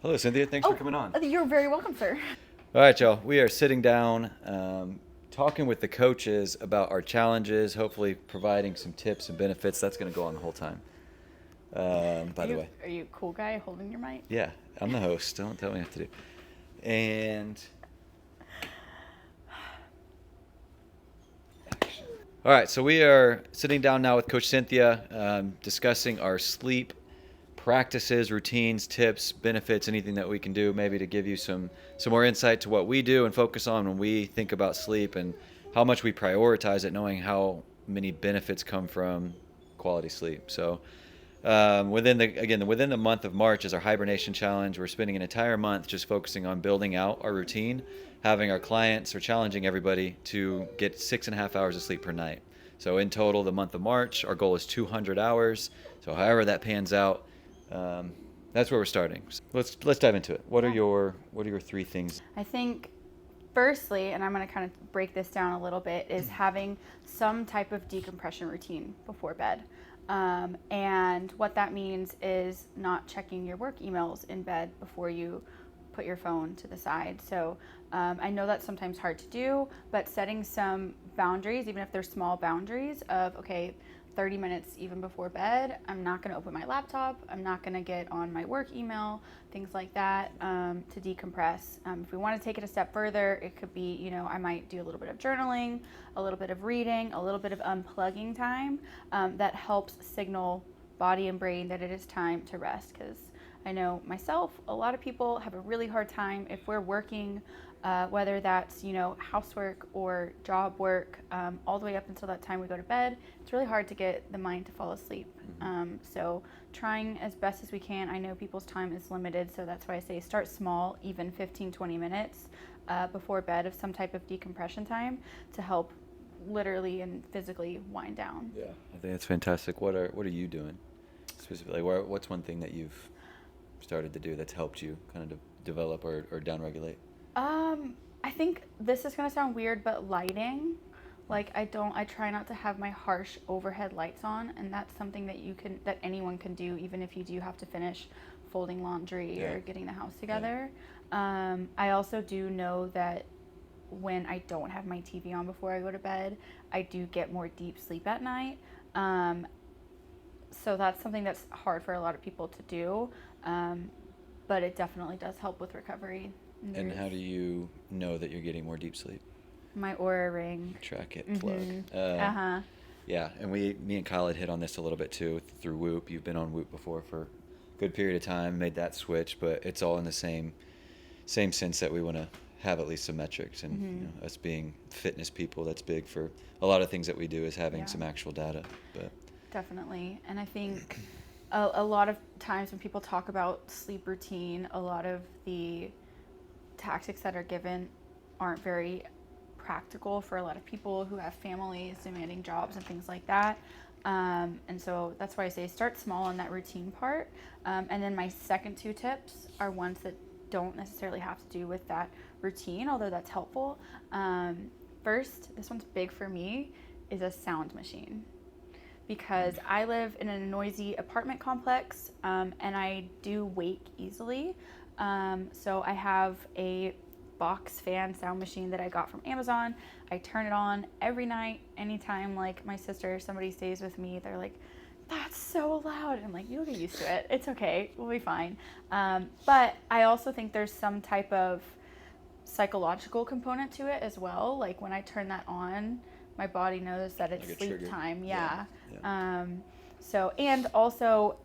Hello, Cynthia. Thanks for coming on. You're very welcome, sir. All right, y'all. We are sitting down, talking with the coaches about our challenges, hopefully providing some tips and benefits. That's going to go on the whole time. By the way, Are you a cool guy holding your mic? yeah, I'm the host. Don't tell me what to do. And action. All right, so we are sitting down now with Coach Cynthia, discussing our sleep practices, routines, tips, benefits, anything that we can do maybe to give you some more insight to what we do and focus on when we think about sleep and how much we prioritize it, knowing how many benefits come from quality sleep. So within the month of March is our hibernation challenge. We're spending an entire month just focusing on building out our routine, having our clients or challenging everybody to get 6.5 hours of sleep per night. So in total, the month of March, our goal is 200 hours. So however that pans out, that's where we're starting. So let's dive into it. What are your three things? I think, firstly, and I'm going to kind of break this down a little bit, is having some type of decompression routine before bed. And what that means is not checking your work emails in bed before you put your phone to the side. So I know that's sometimes hard to do, but setting some boundaries, even if they're small boundaries of, okay, 30 minutes even before bed, I'm not going to open my laptop, I'm not going to get on my work email, things like that, to decompress. If we want to take it a step further, it could be, I might do a little bit of journaling, a little bit of reading, a little bit of unplugging time that helps signal body and brain that it is time to rest. Because I know myself, a lot of people have a really hard time if we're working, whether that's, housework or job work, all the way up until that time we go to bed. It's really hard to get the mind to fall asleep. So trying as best as we can. I know people's time is limited, so that's why I say start small, even 15-20 minutes before bed of some type of decompression time to help literally and physically wind down. Yeah, I think that's fantastic. What are you doing specifically? What's one thing that you've started to do that's helped you kind of develop or downregulate? I think this is gonna sound weird, but lighting, like I try not to have my harsh overhead lights on, and that's something that anyone can do, even if you do have to finish folding laundry or getting the house together. I also do know that when I don't have my TV on before I go to bed, I do get more deep sleep at night. So that's something that's hard for a lot of people to do, but it definitely does help with recovery. And how do you know that you're getting more deep sleep? My Oura ring. Track it, plug. Uh-huh. Yeah, and me and Kyle had hit on this a little bit too through Whoop. You've been on Whoop before for a good period of time, made that switch, but it's all in the same sense that we want to have at least some metrics. And us being fitness people, that's big for a lot of things that we do is having some actual data. But definitely. And I think a lot of times when people talk about sleep routine, a lot of the tactics that are given aren't very practical for a lot of people who have families, demanding jobs and things like that. And so that's why I say start small on that routine part. And then my second two tips are ones that don't necessarily have to do with that routine, although that's helpful. First, this one's big for me, is a sound machine. Because I live in a noisy apartment complex, and I do wake easily. So I have a box fan sound machine that I got from Amazon. I turn it on every night, anytime like my sister or somebody stays with me, they're like, that's so loud. And I'm like, you'll get used to it. It's okay. We'll be fine. But I also think there's some type of psychological component to it as well. Like when I turn that on, my body knows that it's like sleep time. Yeah. So, and also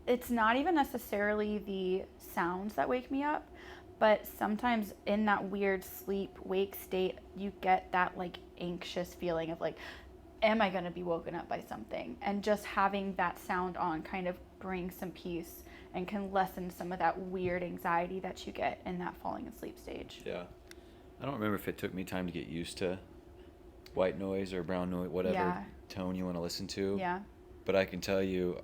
it's not even necessarily the sounds that wake me up, but sometimes in that weird sleep wake state, you get that like anxious feeling of like, am I going to be woken up by something? And just having that sound on kind of brings some peace and can lessen some of that weird anxiety that you get in that falling asleep stage. Yeah. I don't remember if it took me time to get used to white noise or brown noise, whatever tone you want to listen to. Yeah. But I can tell you,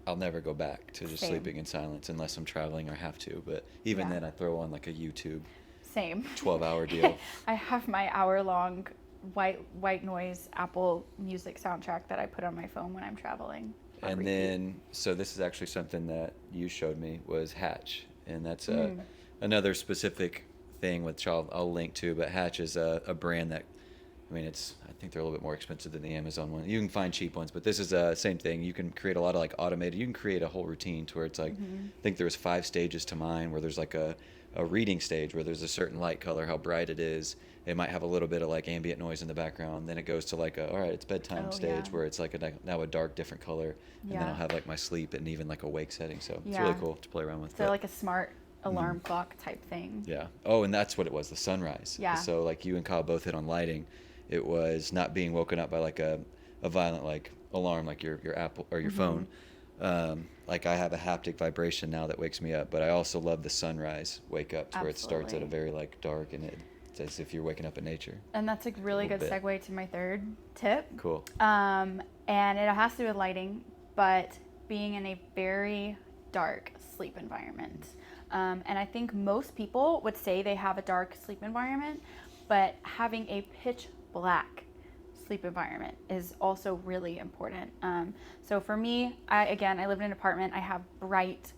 I'll never go back to just Same. sleeping in silence unless I'm traveling or have to. But even then, I throw on like a YouTube Same. 12-hour deal. I have my hour-long white noise Apple Music soundtrack that I put on my phone when I'm traveling. And then, so this is actually something that you showed me was Hatch. and that's another specific thing which I'll link to. But Hatch is a brand that, I mean, I think they're a little bit more expensive than the Amazon one. You can find cheap ones, but this is the same thing. You can create a lot of like automated. You can create a whole routine to where it's like, I think there was 5 stages to mine, where there's like a reading stage where there's a certain light color, how bright it is. It might have a little bit of like ambient noise in the background. Then it goes to like all right, it's bedtime stage where it's like now a dark different color, and then I'll have like my sleep and even like a wake setting. So it's really cool to play around with. So like a smart alarm clock type thing. Yeah. Oh, and that's what it was, the sunrise. Yeah. So like you and Kyle both hit on lighting. It was not being woken up by like a violent like alarm like your Apple or your phone. Like I have a haptic vibration now that wakes me up, but I also love the sunrise wake up to where it starts at a very like dark, and it's as if you're waking up in nature. And that's a really good segue to my third tip. Cool. And it has to do with lighting, but being in a very dark sleep environment. And I think most people would say they have a dark sleep environment, but having a pitch black sleep environment is also really important. So for me, I live in an apartment. I have bright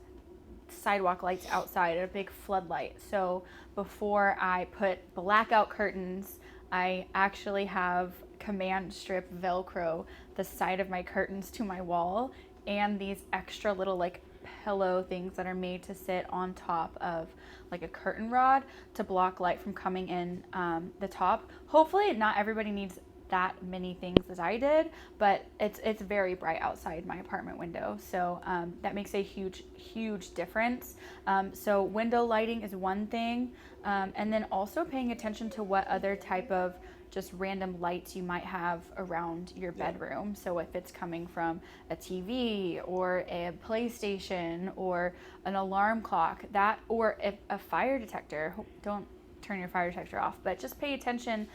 sidewalk lights outside and a big floodlight. So before I put blackout curtains, I actually have command strip Velcro the side of my curtains to my wall, and these extra little like pillow things that are made to sit on top of like a curtain rod to block light from coming in the top. Hopefully not everybody needs that many things as I did, but it's very bright outside my apartment window, so that makes a huge difference. So window lighting is one thing, and then also paying attention to what other type of just random lights you might have around your bedroom. So if it's coming from a TV or a PlayStation or an alarm clock, that, or if a fire detector, don't turn your fire detector off, but just pay attention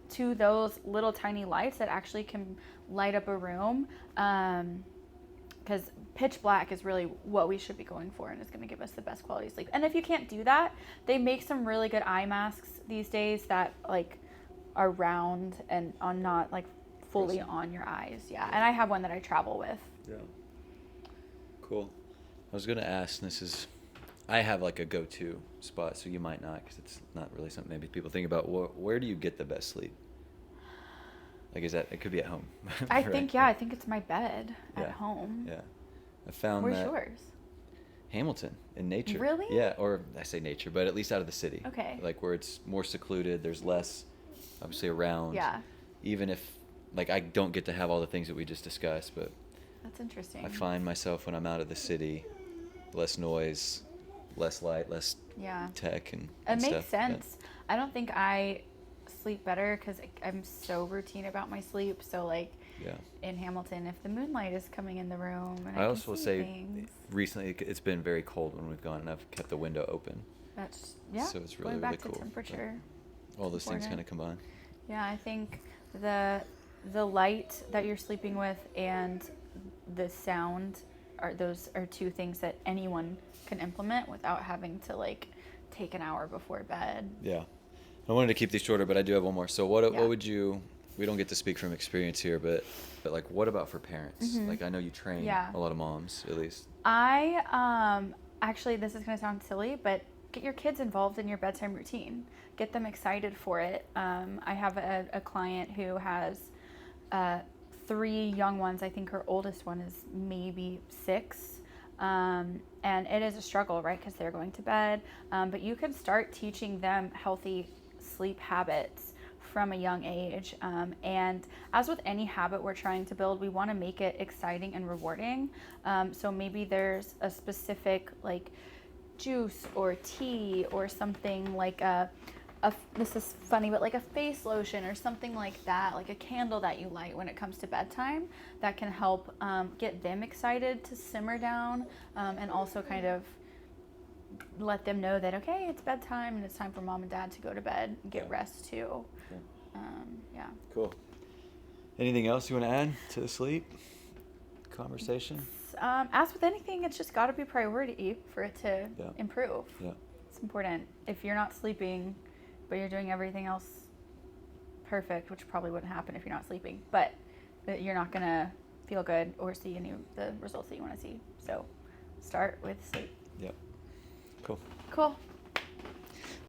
to those little tiny lights that actually can light up a room, because pitch black is really what we should be going for, and it's going to give us the best quality sleep. And if you can't do that, they make some really good eye masks these days that like are round and are not like fully on your eyes. Yeah, and I have one that I travel with. Yeah. Cool. I was going to ask, I have like a go-to spot, so you might not, because it's not really something maybe people think about. Where do you get the best sleep? Like, it could be at home. I think it's my bed at home. Yeah. I found Where's yours? Hamilton, in nature. Really? Yeah, or I say nature, but at least out of the city. Okay. Like where it's more secluded, there's less, obviously, around. Yeah. Even if, like, I don't get to have all the things that we just discussed, but That's interesting. I find myself when I'm out of the city, less noise, less light, less tech and it stuff. Makes sense. Yeah. I don't think I sleep better because I'm so routine about my sleep. So like in Hamilton, if the moonlight is coming in the room, and I also will say things. Recently it's been very cold when we've gone, and I've kept the window open. That's So it's really going back really cool. To temperature. All those things kind of combine. Yeah, I think the light that you're sleeping with and the sound are two things that anyone can implement without having to like take an hour before bed. Yeah. I wanted to keep these shorter, but I do have one more. So what would you, we don't get to speak from experience here, but like what about for parents? Mm-hmm. Like I know you train a lot of moms, at least. I actually, this is going to sound silly, but get your kids involved in your bedtime routine. Get them excited for it. I have a client who has 3 young ones. I think her oldest one is maybe 6. And it is a struggle, right? Because they're going to bed. But you can start teaching them healthy sleep habits from a young age. And as with any habit we're trying to build, we want to make it exciting and rewarding. So maybe there's a specific like juice or tea or something like this is funny, but like a face lotion or something like that, like a candle that you light when it comes to bedtime that can help get them excited to simmer down, and also kind of let them know that, okay, it's bedtime and it's time for mom and dad to go to bed and get rest too. Yeah. Cool. Anything else you want to add to the sleep conversation? As with anything, it's just got to be priority for it to improve. Yeah. It's important. If you're not sleeping, but you're doing everything else perfect, which probably wouldn't happen if you're not sleeping, but you're not going to feel good or see any of the results that you want to see. So start with sleep. Yep. Cool. Cool.